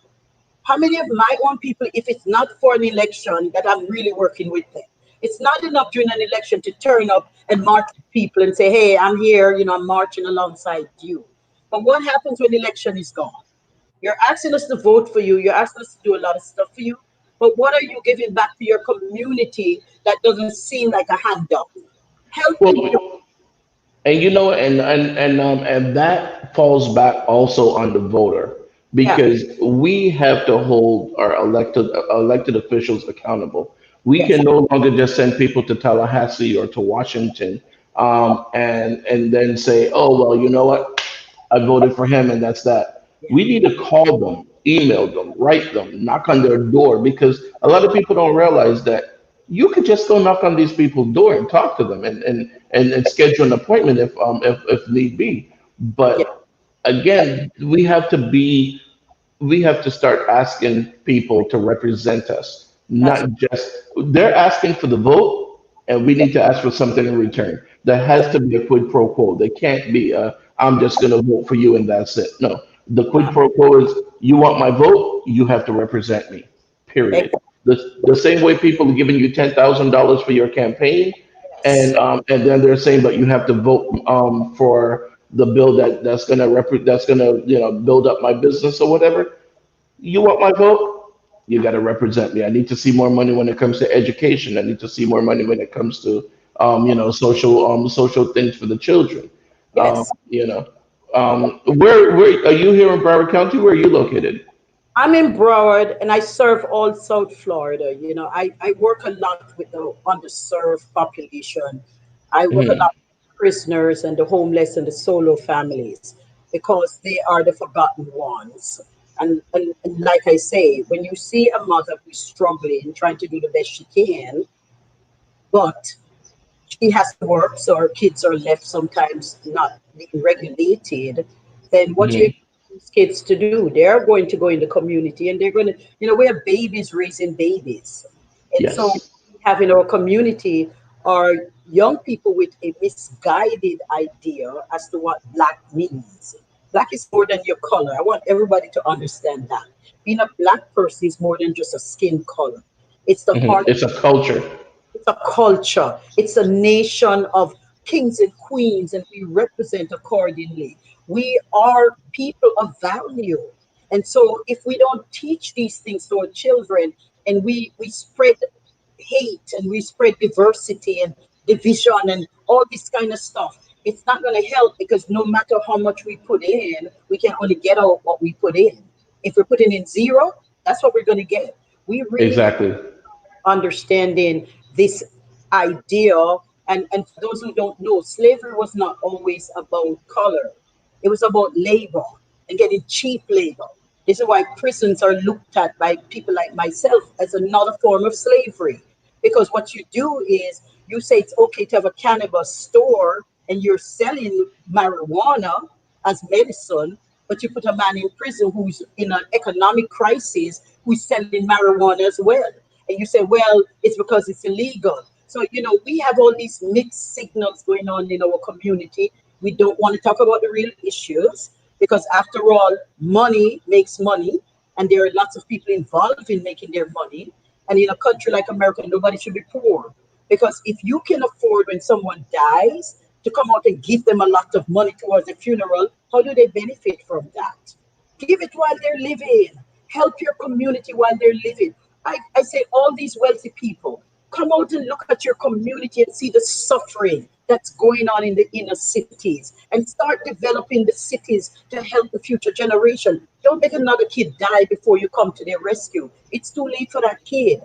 How many of my own people, if it's not for an election, that I'm really working with them? It's not enough during an election to turn up and march with people and say, hey, I'm here, I'm marching alongside you. But what happens when the election is gone? You're asking us to vote for you, you're asking us to do a lot of stuff for you, but what are you giving back to your community that doesn't seem like a handout? Helping your, Well, and that falls back also on the voter, yeah, because we have to hold our elected officials accountable. We yes, can no longer just send people to Tallahassee or to Washington, and then say, oh well, you know what, I voted for him and that's that. yeah, We need to call them, email them, write them, knock on their door, because a lot of people don't realize that you could just go knock on these people's door and talk to them, and schedule an appointment if need be. yeah, But again, we have to start asking people to represent us, that's not just they're asking for the vote, and we right. need to ask for something in return. There Yeah, has to be a quid pro quo. There can't be I'm just going to vote for you and that's it. No, the quid yeah. pro quo is you want my vote, you have to represent me. Period. The same way people are giving you $10,000 for your campaign, Yes. and then they're saying, but you have to vote for the bill that's gonna build up my business or whatever. You want my vote? You got to represent me. I need to see more money when it comes to education. I need to see more money when it comes to social things for the children. Um, Yes. you know, where are you here in Broward County? Where are you located? I'm in Broward and I serve all South Florida. I work a lot with the underserved population. I work a lot Mhm. with prisoners and the homeless and the solo families because they are the forgotten ones. And like I say, when you see a mother who's struggling, trying to do the best she can, but she has to work, so her kids are left sometimes not being regulated, then what do you Mhm. expect these kids to do? They're going to go in the community and they're going to, we have babies raising babies. And so what Yes. we have in our community are young people with a misguided idea as to what black means. Black is more than your color. I want everybody to understand that. Being a black person is more than just a skin color. It's the Mhm. part It's a culture. it's a culture. It's a nation of kings and queens, and we represent accordingly. We are people of value. And so, if we don't teach these things to our children and we spread hate and we spread diversity and division and all this kind of stuff. It's not going to help because no matter how much we put in, we can only get out what we put in. If we're putting in zero, that's what we're going to get. We really have Exactly. understanding this idea. And for those who don't know, slavery was not always about color, it was about labor and getting cheap labor. This is why prisons are looked at by people like myself as another form of slavery. Because what you do is you say it's okay to have a cannabis store and you're selling marijuana as medicine, but you put a man in prison who's in an economic crisis who's selling marijuana as well. And you say, well, it's because it's illegal. So, we have all these mixed signals going on in our community. We don't want to talk about the real issues because, after all, money makes money, and there are lots of people involved in making their money. And in a country like America, nobody should be poor. Because if you can afford when someone dies to come out and give them a lot of money towards the funeral, how do they benefit from that? Give it while they're living. Help your community while they're living. I say, all these wealthy people, come out and look at your community and see the suffering that's going on in the inner cities and start developing the cities to help the future generation. Don't make another kid die before you come to their rescue. It's too late for that kid.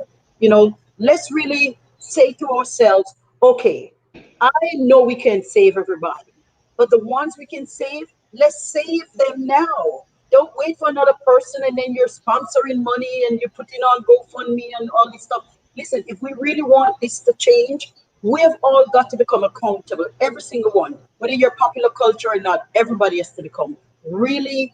Let's really say to ourselves, okay, I know we can save everybody, but the ones we can save, let's save them now. Don't wait for another person and then you're sponsoring money and you're putting on GoFundMe and all this stuff. Listen, if we really want this to change, we have all got to become accountable. Every single one, whether you're popular culture or not, everybody has to become really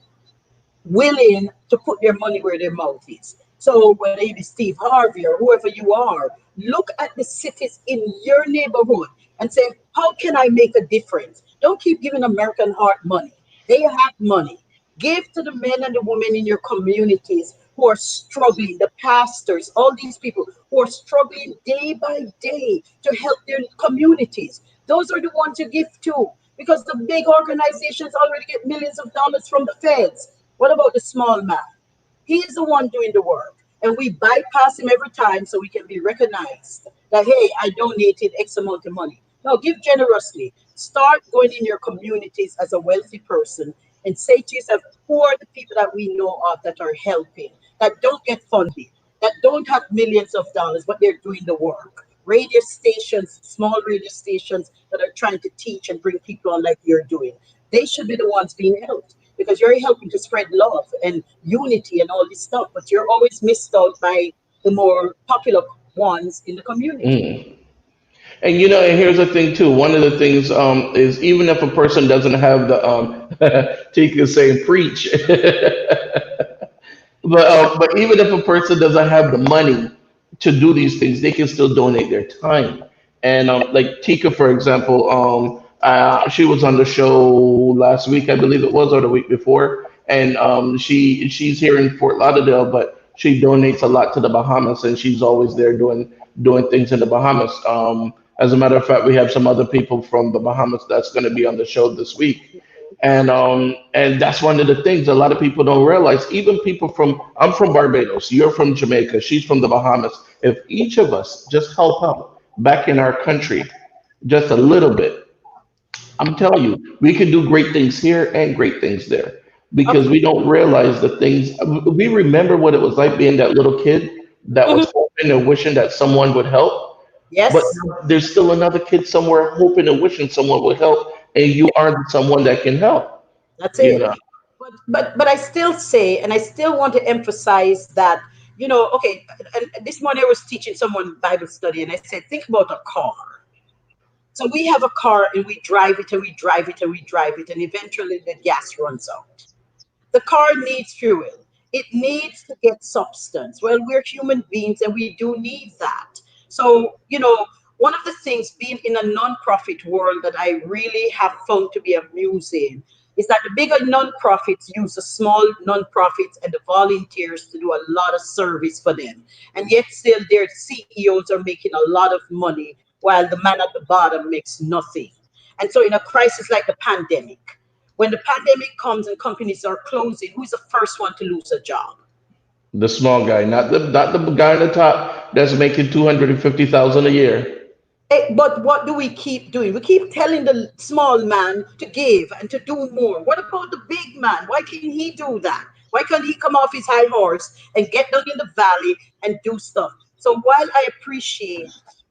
willing to put their money where their mouth is. So whether it be Steve Harvey or whoever you are, look at the cities in your neighborhood and say, how can I make a difference? Don't keep giving American Heart money. They have money. Give to the men and the women in your communities who are struggling, the pastors, all these people who are struggling day by day to help their communities. Those are the ones you give to because the big organizations already get millions of dollars from the feds. What about the small man? He's the one doing the work. And we bypass him every time so we can be recognized that, hey, I donated X amount of money. No, give generously. Start going in your communities as a wealthy person and say to yourself, who are the people that we know of that are helping, that don't get funded, that don't have millions of dollars, but they're doing the work? Radio stations, small radio stations that are trying to teach and bring people on like you're doing. They should be the ones being helped because you're helping to spread love and unity and all this stuff, but you're always missed out by the more popular ones in the community. Mm. And here's the thing too. One of the things is even if a person doesn't have the take the same preach, but even if a person doesn't have the money to do these things, they can still donate their time. And like Tika, for example, she was on the show last week, I believe it was, or the week before, and she's here in Fort Lauderdale, but she donates a lot to the Bahamas, and she's always there doing things in the Bahamas. As a matter of fact, we have some other people from the Bahamas that's going to be on the show this week. And that's one of the things a lot of people don't realize. Even people from I'm from Barbados, you're from Jamaica, she's from the Bahamas. If each of us just help out back in our country just a little bit, I'm telling you, we can do great things here and great things there because we don't realize the things. We remember what it was like being that little kid that Mhm. was hoping and wishing that someone would help, but Yes, there's still another kid somewhere hoping and wishing someone would help, and you aren't someone that can help. that's You it. know, But I still say, and I still want to emphasize that, okay, and this morning I was teaching someone Bible study, and I said, think about a car. So we have a car and we drive it and we drive it and we drive it, and eventually the gas runs out. The car needs fuel. It needs to get substance. Well, we're human beings and we do need that. So, one of the things being in a nonprofit world that I really have found to be amusing is that the bigger nonprofits use the small nonprofits and the volunteers to do a lot of service for them. And yet still their CEOs are making a lot of money while the man at the bottom makes nothing. And so in a crisis like the pandemic, when the pandemic comes and companies are closing, who's the first one to lose a job? the small guy, not the guy on the top that's making 250,000 a year. But what do we keep doing? We keep telling the small man to give and to do more. What about the big man? Why can't he do that? Why can't he come off his high horse and get down in the valley and do stuff? So while I appreciate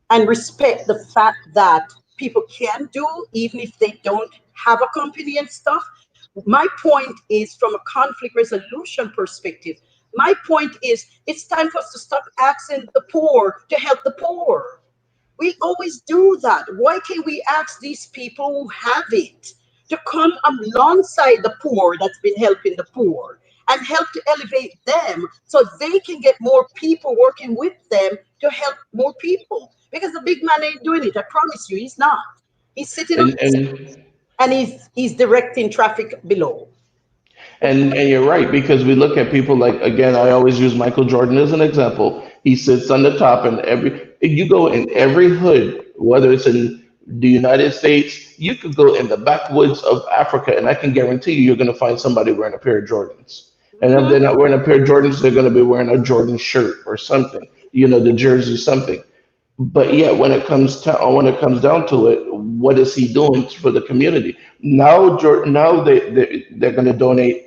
and respect the fact that people can do, even if they don't have a company and stuff, my point is from a conflict resolution perspective. My point is it's time for us to stop asking the poor to help the poor. We always do that. Why can't we ask these people who have it to come alongside the poor that's been helping the poor and help to elevate them so they can get more people working with them to help more people? Because the big man ain't doing it. I promise you, he's not. He's sitting on his And and he's directing traffic below. and you're right, because we look at people like, again, I always use Michael Jordan as an example. He sits on the top, and you go in every hood, whether it's in the United States, you could go in the backwoods of Africa, and I can guarantee you're going to find somebody wearing a pair of Jordans. And if Mhm. they're not wearing a pair of Jordans, they're going to be wearing a Jordan shirt or something, the jersey, something. But yet, when it comes down to it, what is he doing for the community? Now they're going to donate.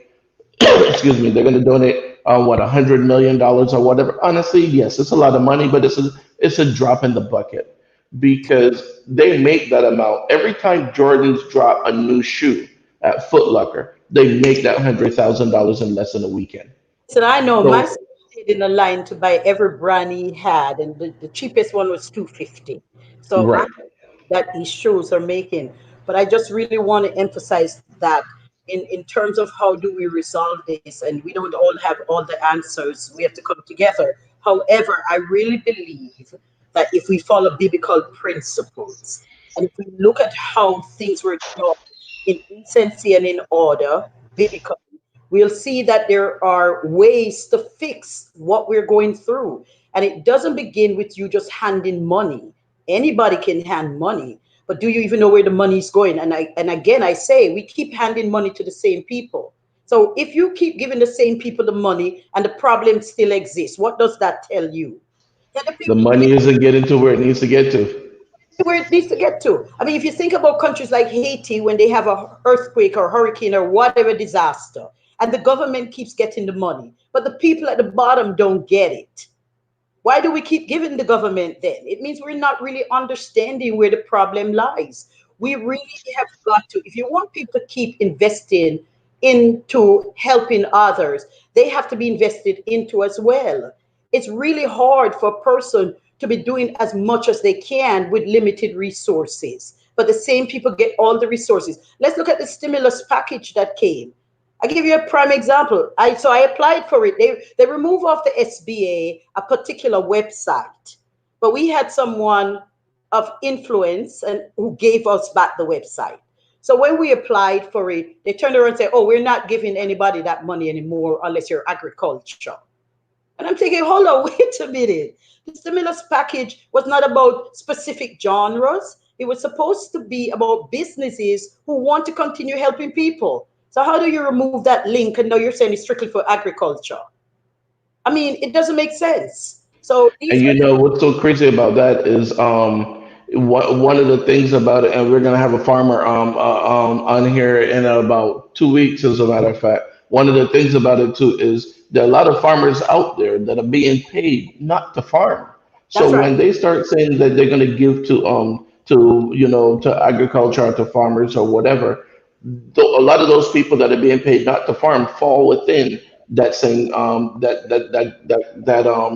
Excuse me, they're going to donate what, $100 million or whatever. Honestly, yes, it's a lot of money, but it's a drop in the bucket because they make that amount every time Jordans drop a new shoe at Foot Locker. They make that $100,000 in less than a weekend. So I know my son So stayed in a line to buy every brand he had, and the cheapest one was 250. So I right, that these shows are making. But I just really want to emphasize that in terms of how do we resolve this, and we don't all have all the answers. We have to come together. However, I really believe that if we follow biblical principles and if we look at how things were done in decency and in order, biblically, we'll see that there are ways to fix what we're going through. And it doesn't begin with you just handing money. Anybody can hand money, but do you even know where the money is going? And again, I say we keep handing money to the same people. So if you keep giving the same people the money and the problem still exists, what does that tell you? That the the people money isn't getting to where it needs to get to. where it needs to get to. I mean, if you think about countries like Haiti, when they have a earthquake or hurricane or whatever disaster, and the government keeps getting the money, but the people at the bottom don't get it. Why do we keep giving the government then? It means we're not really understanding where the problem lies. We really have got to, if you want people to keep investing into helping others, they have to be invested into as well. It's really hard for a person to be doing as much as they can with limited resources. But the same people get all the resources. Let's look at the stimulus package that came. I give you a prime example. I applied for it. They remove off the SBA a particular website, but we had someone of influence and who gave us back the website. So when we applied for it, they turned around and said, "Oh, we're not giving anybody that money anymore unless you're agriculture." And I'm thinking, hold on, wait a minute. The stimulus package was not about specific genres. It was supposed to be about businesses who want to continue helping people. So how do you remove that link and now you're saying it's strictly for agriculture? I mean, it doesn't make sense. So And these are the what's so crazy about that is one of the things about it, and we're gonna have a farmer on here in about 2 weeks, as a matter of fact. One of the things about it too is there are a lot of farmers out there that are being paid not to farm. that's So right. when they start saying that they're gonna give to agriculture or to farmers or whatever, a lot of those people that are being paid not to farm fall within that same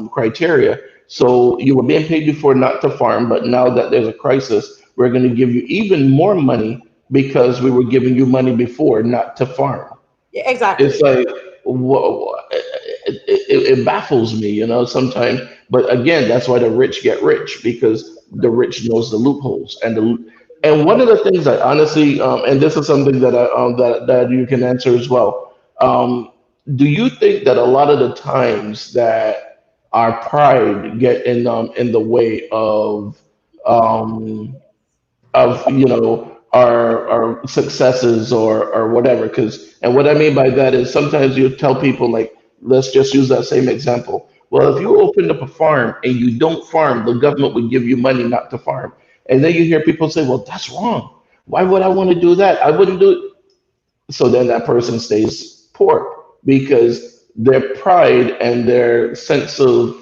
criteria. So you were being paid before not to farm, but now that there's a crisis, we're going to give you even more money because we were giving you money before not to farm. Yeah, exactly. It's like, whoa, it baffles me, sometimes. But again, that's why the rich get rich, because the rich knows the loopholes. And one of the things that honestly, and this is something that you can answer as well. Do you think that a lot of the times that our pride get in the way um, of our successes or whatever? Because, and what I mean by that is, sometimes you tell people, like, let's just use that same example. Well, if you open up a farm and you don't farm, the government would give you money not to farm. And then you hear people say, well, that's wrong. Why would I want to do that? I wouldn't do it. So then that person stays poor because their pride and their sense of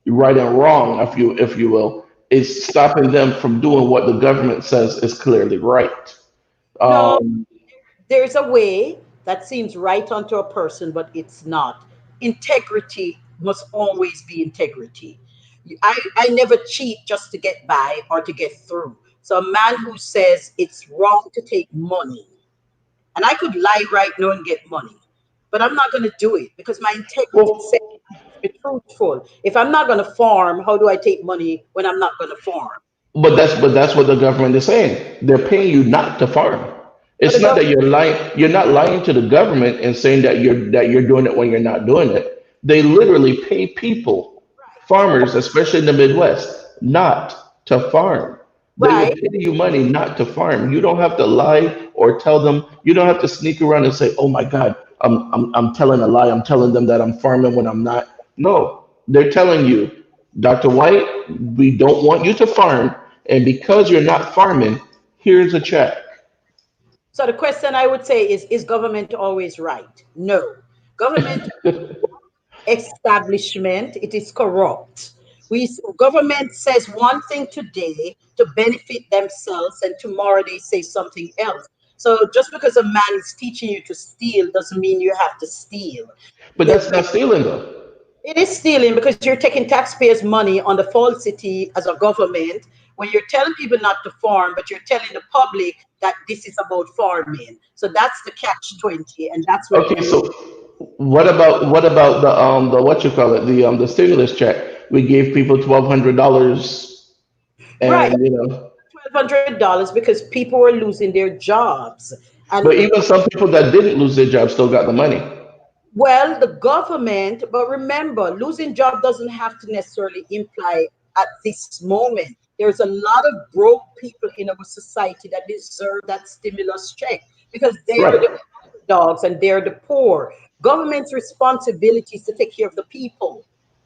right and wrong, if you will, is stopping them from doing what the government says is clearly right. No, Um, there's a way that seems right unto a person, but it's not. Integrity must always be integrity. I never cheat just to get by or to get through. So a man who says it's wrong to take money, and I could lie right now and get money, but I'm not going to do it because my integrity says well, I must be truthful. If I'm not going to farm, how do I take money when I'm not going to farm? but that's what the government is saying. They're paying you not to farm. But the It's not that government, you're lying. You're not lying to the government and saying that you're doing it when you're not doing it. They literally pay people, farmers, especially in the Midwest, not to farm. They will right, pay you money not to farm. You don't have to lie or tell them. You don't have to sneak around and say, "Oh my God, I'm telling a lie. I'm telling them that I'm farming when I'm not." No, they're telling you, Dr. White, we don't want you to farm, and because you're not farming, here's a check. so the question I would say is government always right? No. Government establishment, it is corrupt. Government says one thing today to benefit themselves, and tomorrow they say something else. So just because a man is teaching you to steal doesn't mean you have to steal. But that's not stealing though. It is stealing because you're taking taxpayers' money on the falsity as a government when you're telling people not to farm, but you're telling the public that this is about farming. So that's the catch 20, and that's where Okay, people. so what about the what you call it, the stimulus check? We gave people $1,200, Right. and $1,200 because people were losing their jobs. And but even some people that didn't lose their job still got the money. well, the government, but remember, losing job doesn't have to necessarily imply at this moment. There's a lot of broke people in our society that deserve that stimulus check because they are Right. the dogs and they're the poor. Government's responsibility is to take care of the people,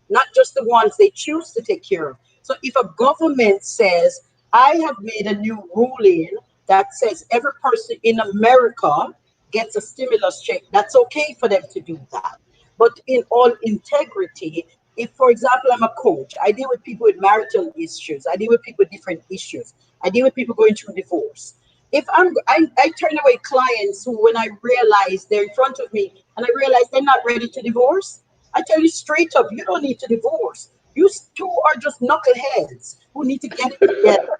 not just the ones they choose to take care of. So if a government says, I have made a new ruling that says every person in America gets a stimulus check, that's okay for them to do that. But in all integrity, if, for example, I'm a coach, I deal with people with marital issues, I deal with people with different issues, I deal with people going through divorce. If I turn away clients who, when I realize they're in front of me and I realize they're not ready to divorce, I tell you straight up, you don't need to divorce. You two are just knuckleheads who need to get it together.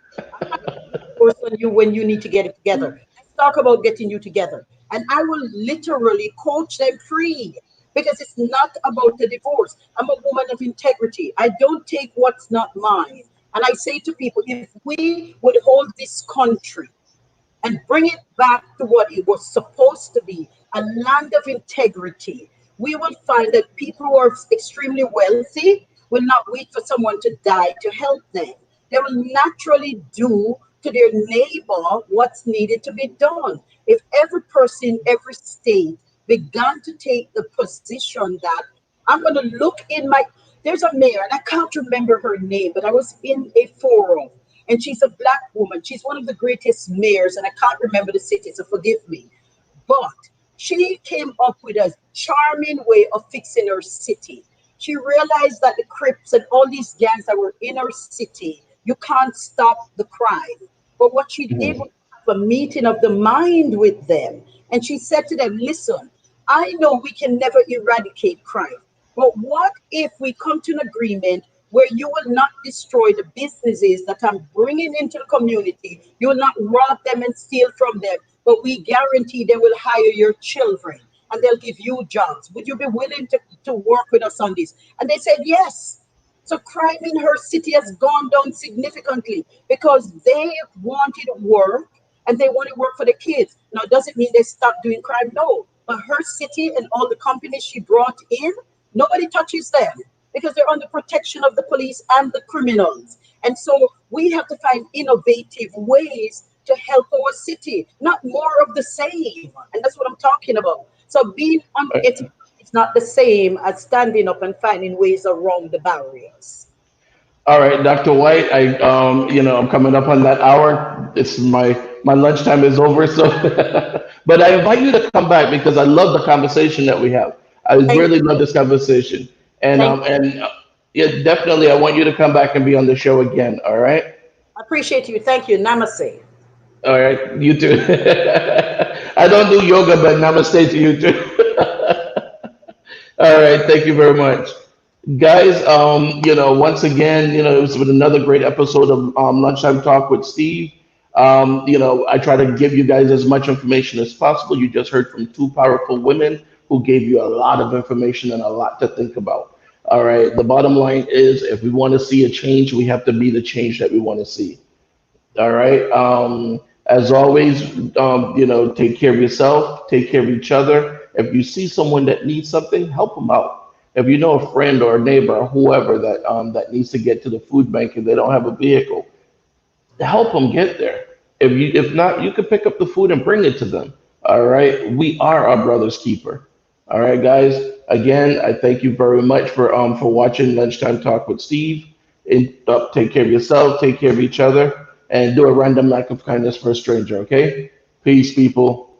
Divorce on you when you need to get it together. Let's talk about getting you together. And I will literally coach them free because it's not about the divorce. I'm a woman of integrity. I don't take what's not mine. And I say to people, if we would hold this country and bring it back to what it was supposed to be, a land of integrity, we will find that people who are extremely wealthy will not wait for someone to die to help them. They will naturally do to their neighbor what's needed to be done. If every person, every state began to take the position that I'm going to look in my, there's a mayor, and I can't remember her name, but I was in a forum, and she's a black woman. She's one of the greatest mayors, and I can't remember the city, so forgive me. But she came up with a charming way of fixing her city. She realized that the Crips and all these gangs that were in her city, you can't stop the crime. But what she did was Mhm. have a meeting of the mind with them. And she said to them, listen, I know we can never eradicate crime, but what if we come to an agreement where you will not destroy the businesses that I'm bringing into the community? You will not rob them and steal from them, but we guarantee they will hire your children and they'll give you jobs. Would you be willing to work with us on this? And they said yes. So crime in her city has gone down significantly because they wanted work and they wanted work for the kids. Now, does it mean they stopped doing crime? No. But her city and all the companies she brought in, nobody touches them because they're under protection of the police and the criminals. And so we have to find innovative ways to help our city, not more of the same. And that's what I'm talking about. So being unethical is not the same as standing up and finding ways around the barriers. All right, Dr. White. I'm coming up on that hour. It's my lunchtime is over. So, but I invite you to come back because I love the conversation that we have. I Thank really you. love this conversation, Thank you. yeah, definitely, I want you to come back and be on the show again. All right. I appreciate you. Thank you. Namaste. All right. You too. I don't do yoga, but namaste to you too. All right. Thank you very much. Guys, once again, it was with another great episode of Lunchtime Talk with Steve. I try to give you guys as much information as possible. You just heard from two powerful women who gave you a lot of information and a lot to think about. All right. The bottom line is if we want to see a change, we have to be the change that we want to see. All right. As always, take care of yourself, take care of each other. If you see someone that needs something, help them out. If you know a friend or a neighbor or whoever that needs to get to the food bank and they don't have a vehicle, help them get there. If not, you can pick up the food and bring it to them. All right. We are our brother's keeper. All right, guys. Again, I thank you very much for watching Lunchtime Talk with Steve. Take care of yourself, take care of each other, and do a random act of kindness for a stranger. Okay. Peace, people.